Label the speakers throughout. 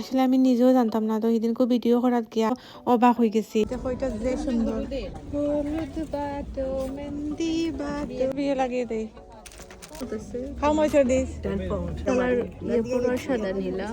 Speaker 1: আসলে আমি নিজেও জানতাম না, তো সেদিনকে ভিডিও করার গিয়া অবাক হয়ে গেছি। দেখো এটা যে সুন্দর হলুদ বাটো মেহেন্দি বাটো বিয়ে লাগিয়ে দেই। How much are these?
Speaker 2: 10 pound.
Speaker 1: Colour
Speaker 2: পুরো সাদা নীলা।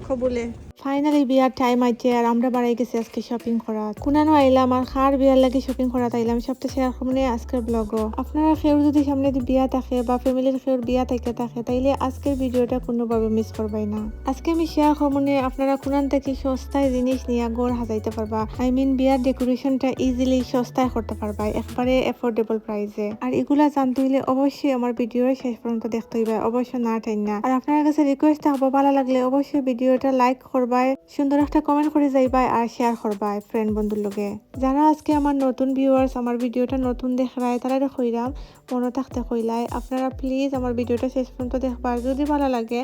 Speaker 1: কবুলে ফাইনালি বিয়ার টাইম আইছে আর আমরা বাড়াই গেছি আজকে শপিং করা। কুনানো আইলাম আর খার বিয়ার লাগে শপিং করা তাইলাম সবটা শেয়ার করবো আজকের ব্লগও। আপনারা কেউ যদি সামনে বিয়া থাকে বা ফ্যামিলির কেউ বিয়া থেকে থাকে তাইলে আজকের ভিডিওটা কোনোভাবে মিস করবাই না। আজকে আমি শেয়ার করবো আপনারা কুনান থেকে সস্তায় জিনিস নিয়ে গড় হাজাইতে পারবা। আই মিন বিয়ার ডেকোরেশনটা ইজিলি সস্তায় করতে পারবা একবারে এফোর্ডেবল প্রাইসে। আর এগুলা জানতে হইলে অবশ্যই আমার ভিডিও শেষ পর্যন্ত দেখতে হইবা, অবশ্যই না টাইম না। আর আপনার কাছে রিকোয়েস্ট থাকবো ভালো লাগলে অবশ্যই ভিডিওটা লাইক করবাই, সুন্দর একটা কমেন্ট করে যাইবাই আর শেয়ার করবাই ফ্রেন্ড বন্ধুর লগে। যারা আজকে আমার নতুন ভিউয়ার্স আমার ভিডিওটা নতুন দেখরায় তারা কইরাম মনে থাকতে কইলাই আপনারা প্লিজ আমার ভিডিওটা শেষ পর্যন্ত দেখবা। যদি ভালো লাগে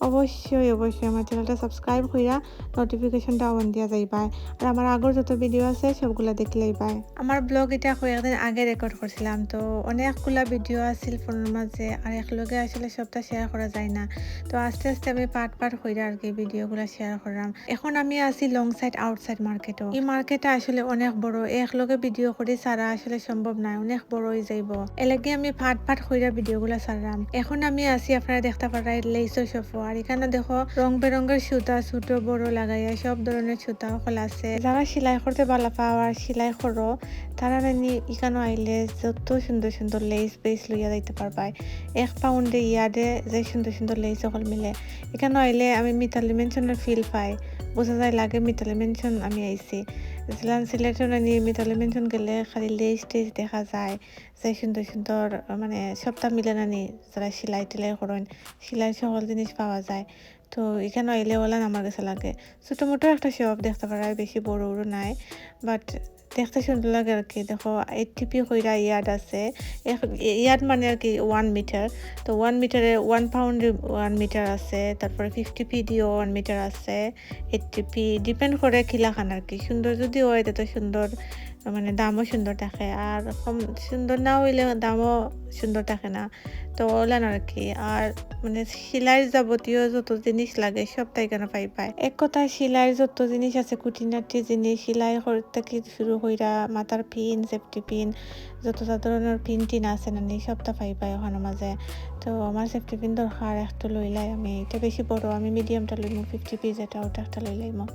Speaker 1: অবশ্যই আমার চ্যানেলটা সাবস্ক্রাইব কইরা নোটিফিকেশনটা অন দিয়া যাইবাই। আর আমার আগর যত ভিডিও আছে সবগুলা দেখলেই পাই। আমার ব্লগ এটা কয়েকদিন আগে রেকর্ড করছিলাম, তো অনেকগুলা ভিডিও আছিল ফোনের মাঝে আর একলগে আসলে সবটা শেয়ার করা যায় না। তো আস্তে আস্তে আমি পার্ট কইরা আর কি ভিডিওগুলো শেয়ার করলাম। এখন আমি আছি লং সাইড আউটসাইড মার্কেটও। এই মার্কেটটা আসলে অনেক বড়, একলগে ভিডিও করে সারা আসলে সম্ভব নয়, অনেক বড় হয়ে যাইব। এলাকে আমি পার্ট কইরা ভিডিওগুলো ছাড়লাম। এখন আমি আছি আপনারা দেখতে পারাই লেইসো শপও। আর এখানে দেখো রং বেরঙের সুতা ছোট বড় লাগাইয়া সব ধরনের সুতা সকল আছে। যারা সেলাই করতে ভালো পাও আর সেলাই করো তারা নানি এখানে আইলে যত সুন্দর সুন্দর লেস বেস লইয়া যাইতে পারবাই। 1 পাউন্ডে ইয়াদে যে সুন্দর সুন্দর লেস সকল মিলে। এখানে আইলে আমি মিতালি মেনশনের ফিল পাই, বোঝা যায় লাগে মিতালি মেনশন আমি আইছি। সিলেটে নানি মিতালি মেনশন গেলে খালি লেস টেস দেখা যায়, যে সুন্দর সুন্দর মানে সবটা মিলে নানি যারা সেলাই টেলাই করেন সেলাই সকল জিনিস পাওয়া যায়। তো এখানে আইলে ওলা আমার কাছে লাগে ছোটো মোটো একটা শপ দেখতে পারা, বেশি বড় বড় নাই, বাট দেখতে সুন্দর লাগে আর কি। দেখো 80p কইরা ইয়ার্ড আছে, ইয়ার্ড মানে আর কি 1 মিটার। তো 1 মিটারে 1 পাউন্ড 1 মিটার আছে, তারপরে 50p দিয়েও 1 মিটার আছে, 80p ডিপেন্ড করে কিলাখান আর কি। সুন্দর যদি হয় তত সুন্দর মানে দামও সুন্দর থাকে, আর কম সুন্দর না হইলে দামও সুন্দর থাকে না। তো ওলান আর কি। আর মানে সেলাইয়ের যাবতীয় যত জিনিস লাগে সব তাই কেন পাই। এক কথায় সেলাইয়ের যত জিনিস আছে খুঁটিনাটি জিনিস সেলাই করতে কি শুরু কইরা মাথার পিন সেফটি পিন যত ধরনের পিন টিন আছে নানি সবটা পাই ওখানে মাঝে। তো আমার সেফটি পিন দরকার একটা লইলাই, আমি এটা বেশি বড় আমি মিডিয়ামটা লইমু 50p যেটা ওটা একটা লইলাইমু।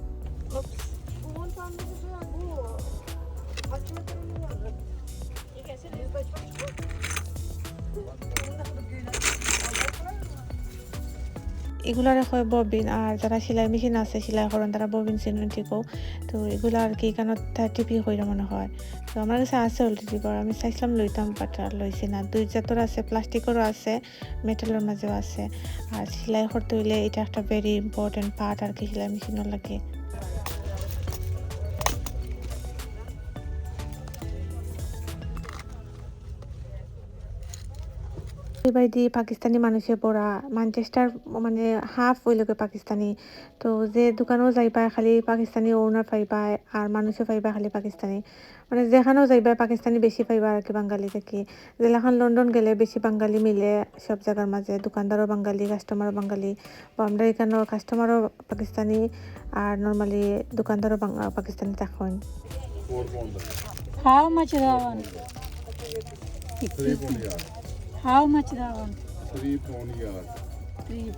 Speaker 1: এগুলো হয় ববিন, আর যারা সেলাই মেশিন আছে সেলাই করেন তারা ববিন সিনেটিকও। তো এগুলো আর কি কেন 30p হইলে মনে হয়। তো আমার কাছে আছে অলরেডি, আমি চাইছিলাম লইতাম বাট আর লইছি না। 2 জাতের আছে, প্লাস্টিকেরও আছে, মেটালের মাঝেও আছে। আর সেলাই করতে হইলে এটা একটা ভেরি ইম্পর্টেন্ট পার্ট আর কি সেলাই মেশিনও লাগে। বাইদি পাকিস্তানি মানুষে পড়া ম্যানচেস্টার মানে হাফ ওইলকে পাকিস্তানি। তো যে দোকানেও যাইবা খালি পাকিস্তানি ওনার পাইবা আর মানুষও পাইবা খালি পাকিস্তানি, মানে যেখানেও যাইবা পাকিস্তানি বেশি পাইবা আর কি বাঙালি থেকে। যেখান লন্ডন গেলে বেশি বাঙালি মিলে সব জায়গার মাঝে, দোকানদারও বাঙালি কাস্টমারও বাঙালি। বা আমরা এখানেও কাস্টমারও পাকিস্তানি আর নর্মালি দোকানদারও পাকিস্তানি থাকেন।
Speaker 2: How much that one?
Speaker 3: 3 pound yard.
Speaker 2: How much that one?
Speaker 3: 3 pound yard.
Speaker 2: 3.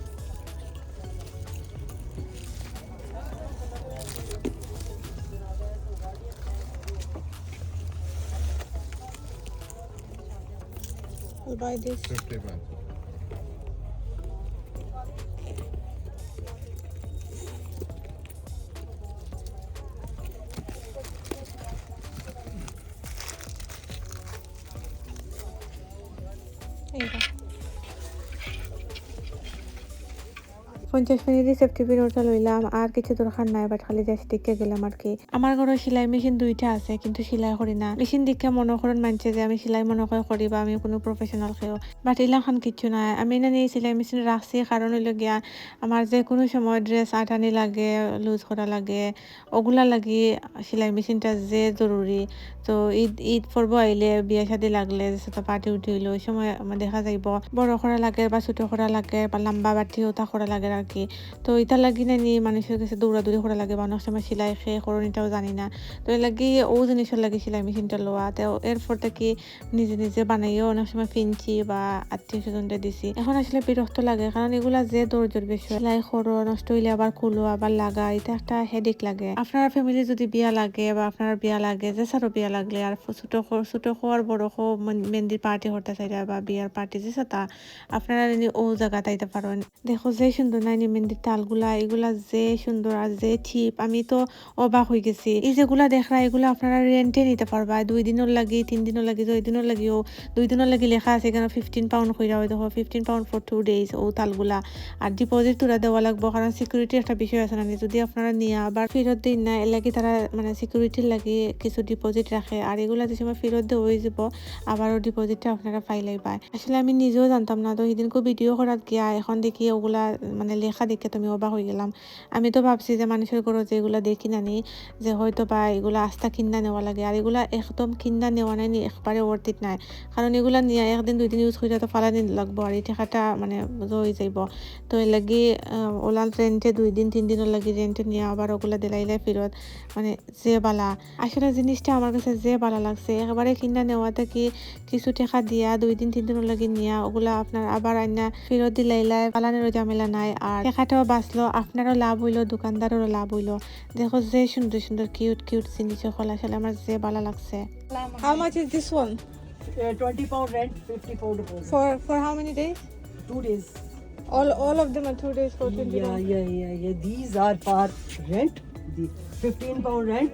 Speaker 1: I'll buy this.
Speaker 3: 50 pound.
Speaker 1: এই 50 মিনিটই সেফটি পিন ওটা লইলাম, আর কিছু দরকার নাই, বাট খালি জাস্ট দিকে গেলাম আর কি। আমার ঘরে সেলাই মেশিন 2টা আছে কিন্তু সেলাই করি না। মেশিন দিকে মনে করেন মানছে যে আমি সেলাই মনে করি বা আমি কোনো প্রফেশনাল খেয়েও, বাট এলাখান কিছু নাই। আমি না এই সেলাই মেশিন রাখছি কারণ হইল গিয়া আমার যে কোনো সময় ড্রেস আটানি লাগে, লুজ করা লাগে, ওগুলা লাগি সেলাই মেশিনটা যে জরুরি। তো ঈদ পর্ব আইলে বিয়া শাদি লাগলে সেটা পার্টি উঠি হইলে ওই সময় আমার দেখা যাইব বড় করা লাগে বা ছোট করা লাগে বা লম্বা বাটি ওটা করা লাগে আর কি। তো এটা লাগি না নি মানুষের কাছে দৌড়াদৌড়ি করা লাগে বা অনেক সময় সেলাই খেয়ে করুন এটাও জানি না। তো এর লাগি ও জিনিসের লাগি সেলাই মেশিনটা লওয়া। তো এরপর থেকে নিজে নিজে বানাইও অনেক সময় ফিনছি বা আত্মীয় স্বজনদের দিছি। এখন আসলে বিরক্ত লাগে কারণ এগুলা যে দৌড়জোর বিষয়, সেলাই করো নষ্ট হইলে আবার খুলো আবার লাগা, এটা একটা হেডেক লাগে। আপনার ফ্যামিলি যদি বিয়া লাগে বা আপনার বিয়া লাগে, যে সারো বিয়া লাগলে আর ছোট হওয়ার বড় হো মেহেন্দির পার্টি করতে চাইলে বা বিয়ার পার্টি যে তা আপনারা ও জায়গা তাইতে পারেন। দেখো যে সুন্দর নাই মেহেন্দির তালগুলা, এগুলা যে সুন্দর আর যে চিপ, আমি তো অবাক হয়ে গেছি। এই যেগুলা দেখরা এগুলো আপনারা রেন্টে নিতে পারবা, 2 দিনের লাগি 3 দিনের লাগি 2 দিনের লাগিও 2 দিনের লাগি লেখা আছে এখানে 15 পাউন্ড কইরা হয়। দেখো 15 পাউন্ড ফর 2 ডেজ ও তালগুলা। আর ডিপোজিট তোরা দেওয়া লাগবো কারণ সিকিউরিটি একটা বিষয় আছে না, যদি আপনারা নিয়ে আবার ফেরত দিন না এর লাগি তারা মানে সিকিউরিটির লাগি কিছু ডিপোজিট রাখে। আর এগুলা যে সময় ফেরত দেওয়া হয়ে যাব আবারও ডিপোজিটটা আপনারা ফাইলাই পায়। আসলে আমি নিজেও জানতাম না, তো সেদিনকে ভিডিও করার গিয়া এখন দেখি ওগুলা মানে লেখা দেখে তুমি অবাক হয়ে গেলাম। আমি তো ভাবছি যে মানুষের ঘরে যে এগুলা দেখি নানি যে হয়তো বা এগুলা আস্থা কিনা নেওয়া লাগে, আর এগুলা একদম কিনা নেওয়া নাই নি, একবারে ওর্থিত নাই। কারণ এগুলা নিয়ে 1 দিন 2 দিন ইউজ করে তো ফালানি লাগবো আর এই টাকাটা মানে হয়ে যাইব। তো এর লাগি ওলা রেন্টে 2 দিন 3 দিনের লাগি রেন্টে নিয়ে আবার ওগুলা দিলাইলে ফেরত মানে যে বালা। আসলে জিনিসটা আমার কাছে যে বালা লাগছে একেবারে কিনা নেওয়াতে কি কিছু টাকা দিয়া 2 দিন 3 দিনের লাগি নিয়া ওগুলা আপনার আবার আইনা ফেরত দিলাইলে পালানেরও ঝামেলা নাই, আর টাকাটাও বাঁচলো, আপনারও লাভ হইলো, দোকানদারেরও লাভ হইলো। দেখো যে সুন্দর সুন্দর কিউট জিনিস সকল আসলে আমার যে ভালো লাগছে। How much is this one?
Speaker 4: 20 pound rent, 50 pound deposit.
Speaker 1: For how many days?
Speaker 4: 2 days.
Speaker 1: All of them are 2 days for 20
Speaker 4: Yeah,
Speaker 1: pounds.
Speaker 4: yeah. These are for rent. The 15 pound rent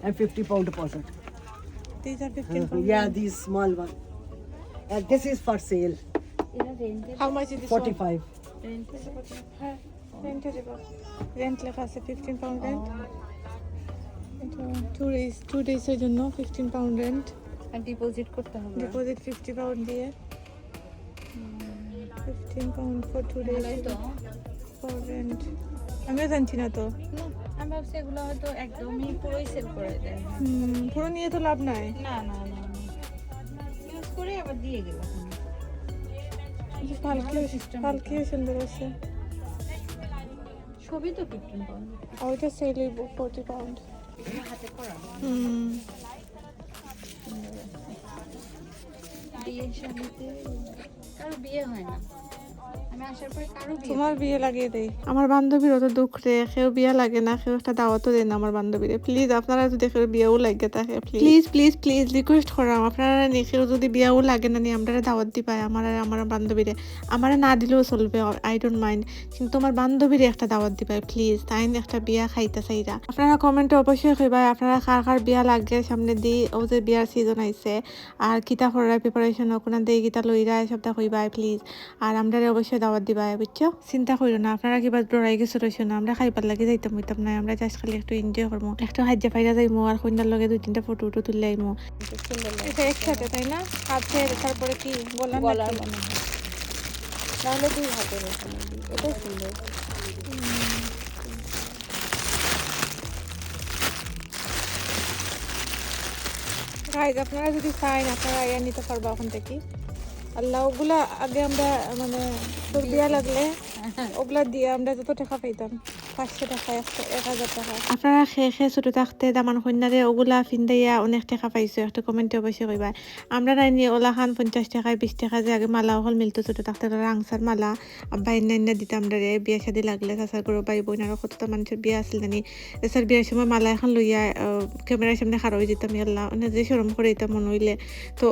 Speaker 4: and 50 pound deposit.
Speaker 1: These are 15 pounds.
Speaker 4: Yeah, these small one. And this is for sale.
Speaker 1: How much is this
Speaker 4: 45.
Speaker 1: one? Rent rent লেখা আছে 15 pound rent. 2 days এর জন্য 15 pound rent.
Speaker 2: আর deposit করতে হবে।
Speaker 1: Deposit 50 pound দিয়ে 15 pound for 2 days
Speaker 2: ভালোই তো।
Speaker 1: for rent. আমিও জানছি না তো।
Speaker 2: না, আমি ভাবছি এগুলো হয়তো একদমই পুরোই সেল করে দেয়।
Speaker 1: পুরো নিয়ে তো লাভ নাই।
Speaker 2: না ইউজ করে আবার দিয়ে গেল।
Speaker 1: পালকিও সুন্দর আছে।
Speaker 2: সবই তো 15 পাউন্ড।
Speaker 1: আর ওইটা সেলই 40 pound.
Speaker 2: হাতে করা বিয়ে শাদিতে কারো বিয়ে হয় না, আমি আসার পর কারো বিয়ে
Speaker 1: তোমার বিয়ে লাগিয়ে দেই। আমার বান্ধবীর অত দুঃখ রে, কেউ বিয়ে লাগে না, কেউ একটা দাওয়াতও দেন না আমার বান্ধবীরে। প্লিজ আপনারা যদি কেউ বিয়েও লাগে থাকে প্লিজ রিকোয়েস্ট করাম আপনারা নি, কেউ যদি বিয়েও লাগে না নি আমরা দাওয়াত দিবাই আমার বান্ধবীরে। আমার না দিলেও চলবে, আই ডোন্ট মাইন্ড, কিন্তু আমার বান্ধবীরে একটা দাওয়াত দিবাই প্লিজ, তাই একটা বিয়া খাইতে চাইরা। আপনারা কমেন্টে অবশ্যই কইবাই আপনারা কার বিয়া লাগে সামনে দি, ও যে বিয়ার সিজন আইছে আর কিতা করার প্রিপারেশন কোনা দিয়ে গীতা লইরা সবটা কইবাই প্লিজ। আর আমরা অবশ্যই দাওয়াত দিবা, বুঝছো? চিন্তা করো না আপনারা কিবা ডরাই গেছো রইছো না, আমরা খাইবার লাগে যাইতাম হইতাম না, আমরা জাস্ট খালি একটু এনজয় করবো, একটু হাজ্জা ফাইরা যাইমু আর কন্যার লগে 2-3টা ফটো তুলে আইমু। এটা একসাথে তাই না? হাতে তারপরে কি বললাম
Speaker 2: গলার মনে হয়, নাহলে 2 হাতের ওখানে দিই। এটা সুন্দর।
Speaker 1: গাইজ আপনারা যদি চাইন আপনারা আইয়া নিতে পারবো ওখান থেকে। আল্লাহ ওগুলা আগে আমরা মানে তোর বিয়া লাগলে ওগুলা দিয়ে আমরা যত টাকা পাইতাম 500 টাকা 1000 টাকা। আপনারা খেয়ে ছোট থাকতে দামান কন্যারে ওগুলা ফিন্দাইয়া অনেক টাকা পাইছো, একটা কমেন্টে অবশ্যই কইবা। আমরা রাইনি ওলা খান 50 টাকায় 20 টাকা যে আগে মালা হল মিলতো ছোট থাকতে, রাংসার মালা আব্বা এন্না দিতাম রে বিয়া শাদি লাগলে চাচার করে বাই বোন আরো কতটা মানুষের বিয়া আসল জানি। এসার বিয়ার সময় মালা এখন লইয়া ক্যামেরার সামনে খাড়া হয়ে যেতাম, আল্লাহ মানে যে শরম করে এটা মনে হইলে। তো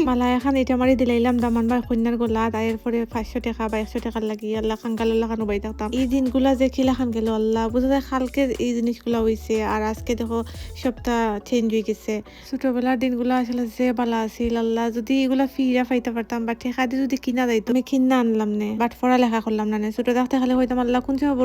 Speaker 1: মালা এখন এটা মারি দিলাইলাম দামান বা কন্যার গোলা, এরপরে 500 টাকা বা 100 টাকার লাগি আল্লাহ খানগাল্লাহ খান উবাই থাকতাম। এই দিনগুলা যে খিলা খান গেল আল্লাহ বুঝা যায়, কালকে এই জিনিসগুলা হয়েছে আর আজকে দেখো সবটা চেঞ্জ হয়ে গেছে। ছোটবেলার দিনগুলো আসলে যে ভালো আছিল আল্লাহ, যদি এগুলা ফিরা পাইতে পারতাম বা ঠেকা দিয়ে যদি কিনা যাইতো, আমি কিনা আনলাম নে বাট পড়ালেখা করলাম না। ছোট থাকতে খালি হইতাম আল্লাহ কোন সময়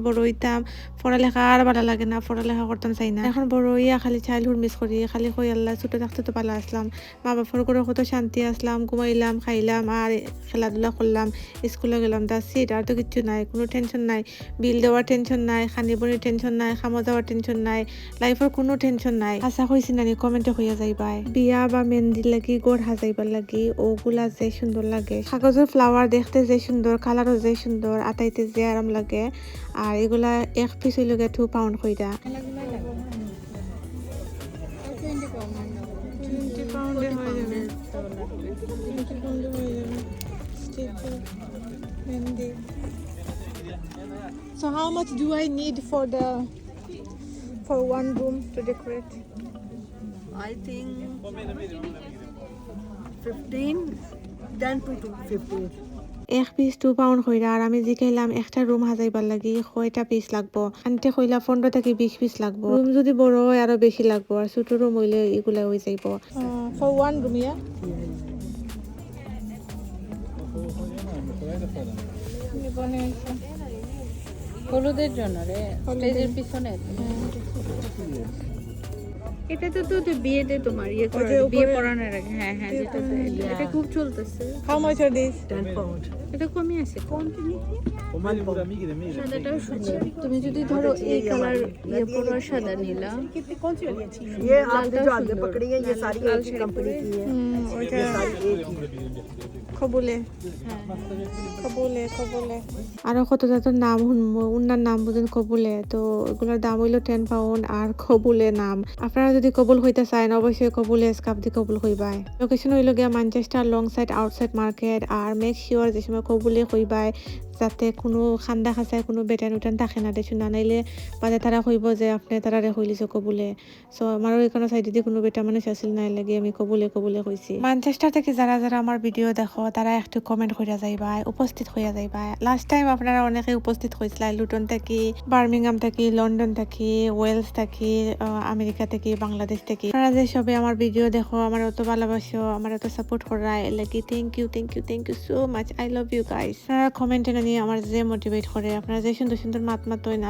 Speaker 1: বড় হইতাম পড়ালেখা আর ভালো লাগে না, পড়ালেখা করতাম চাই না। এখন বড় হইয়া খালি চাইল্ডহুড মিস করি, খালি কই আল্লাহ ছোট থাকতে তো ভালো আসলাম, মা বাবার করে কত শান্তি আসলাম, ঘুমাইলাম খাইলাম আর খেলাধুলা করলাম, স্কুলে গেলাম, দা সিট আর তো কিচ্ছু নাই, কোনো টেনশন নাই, বিল দেওয়ার যাওয়ার টেনশন নাই, খানিবনির টেনশন নাই, খামো যাওয়ার টেনশন নাই, লাইফের কোনো টেনশন নাই। আশা কইছি নানি কমেন্টে হইয়া যাইবাই। বিয়া বা মেহেন্দির লাগি গোড় হাজাইবার লাগি ওগুলা যে সুন্দর লাগে, কাগজের ফ্লাওয়ার দেখতে যে সুন্দর, কালারও যে সুন্দর, আতাইতে যে আরাম লাগে। আর এগুলা এক পিস হইল 2 পাউন্ড কইরা।
Speaker 2: খেলাগুলাই লাগবে 20 পাউন্ড
Speaker 1: 20 পাউন্ডে হয়ে যাবে। So how much do I need for one room to decorate?
Speaker 4: I think 15, 10 to 15.
Speaker 1: এক পিস 2 পাউন্ড কইরা। আর আমি জিকাইলাম একটা রুম হাজাইবার লাগি কয়টা পিস লাগবো। আনতে কইলা 15 থেকে 20 পিস লাগবো। রুম যদি বড় হয় আরো বেশি লাগবো, আর ছোট রুম হইলে এগুলা হয়ে যাইবো। For one room, yeah?
Speaker 2: হলুদের জন্য রে, স্টেজের পিছনে। এটা তো বিয়েতে তোমার ইয়ে করে বিয়ে পড়ানোর আগে। হ্যাঁ হ্যাঁ, যেটা এটা খুব চলতেছে।
Speaker 1: How much are these?
Speaker 4: 10 pound.
Speaker 2: এটা কমই আছে। কোনটা নিতে? সাদাটাও সুন্দর। তুমি যদি ধরো এই কালার ইয়ে পড়া সাদা নিলা,
Speaker 4: ये आपने जो आगे पकड़ी है ये सारी एक ही कंपनी की है। ये सारी एक ही।
Speaker 1: কবুলে কবুলে কবুলে আরো কত জাতের নাম শুনবো, উনার নাম বুঝেন কবুলে। তো এগুলোর দাম হইলো 10 পাউন্ড। আর কবুলে নাম, আপনারা যদি কবুল হইতে চান অবশ্যই কবুলে স্কাপ দিয়ে কবুল হইবাই। লোকেশন হইলো গিয়া Manchester long side outside market. আর মেক শিওর যে সময় কবুলে হইবাই যাতে কোনো খান্দা খাঁচায় কোনো বেটান উঠান থাকে না দেখুন, না নাইলে বাদে তারা কইব যে আপনি তারা হইলিছে কবুলে। সো আমারও এখানে সাইডে দিয়ে কোনো বেটা মানুষ আসিল না, লাগে আমি কবুলে কবুলে কইছি। ম্যানচেস্টার থেকে যারা যারা আমার ভিডিও দেখো তারা একটু কমেন্ট কইরা যাইবা, উপস্থিত হইয়া যাইবা। লাস্ট টাইম আপনারা অনেকে উপস্থিত হয়েছিল লুটন থেকে, বার্মিংহাম থেকে, লন্ডন থেকে, ওয়েলস থেকে, আমেরিকা থেকে, বাংলাদেশ থেকে। আপনারা যে সবে আমার ভিডিও দেখো, আমার অত ভালোবাসো, আমার অত সাপোর্ট করা লাগে, thank you so much. I love you guys. আপনারা কমেন্টে নিয়ে আমার যে মোটিভেট করে, আপনারা যে সুন্দর সুন্দর মাত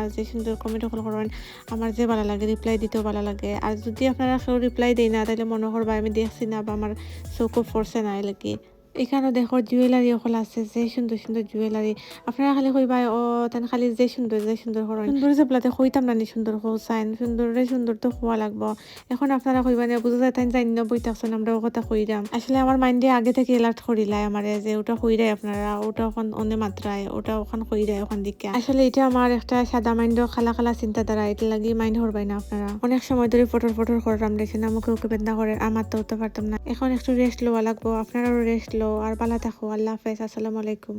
Speaker 1: আর যে সুন্দর কমেন্ট করেন, আমার যে ভালো লাগে, রিপ্লাই দিতেও ভালো লাগে। আর যদি আপনারা কেউ রিপ্লাই দেয় না তাহলে মনে করবা আমি দেখছি না বা আমার চোখও ফোরছে না লাগে। এখানে দেখো জুয়েলারি ওগুলো আছে, যে সুন্দর সুন্দর জুয়েলারি। আপনারা খালি কইবা ও তেন খালি যে সুন্দর করেন, সুন্দর যে প্লাতে কইতাম না সুন্দর চাইন, সুন্দর তো হওয়া লাগবো। এখন আপনারা কইবা না বুঝা যায় তাই জানি না বই থাকছেন, আমরা ও কথা কইরাম। আসলে আমার মাইন্ডে আগে থেকে এলার্ট করিলাই আমার যে ওটা কইরাই আপনারা, ওটা ওখান অন্য মাত্রায়, ওটা ওখান কইরাই ওখান দিকে। আসলে এটা আমার একটা সাদা মাইন্ড খালা চিন্তাধারা, এটা লাগি মাইন্ড করবাই না আপনারা। অনেক সময় ধরে ফটোর করলাম দেখছেন, আমাকে ওকে বেদনা করে, আমার তো হতে পারতাম না। এখন একটু রেস্ট লওয়া লাগবো, আপনারাও রেস্ট লো। আর ভালো থাকো। আল্লাহ হাফেজ, আসসালামু আলাইকুম।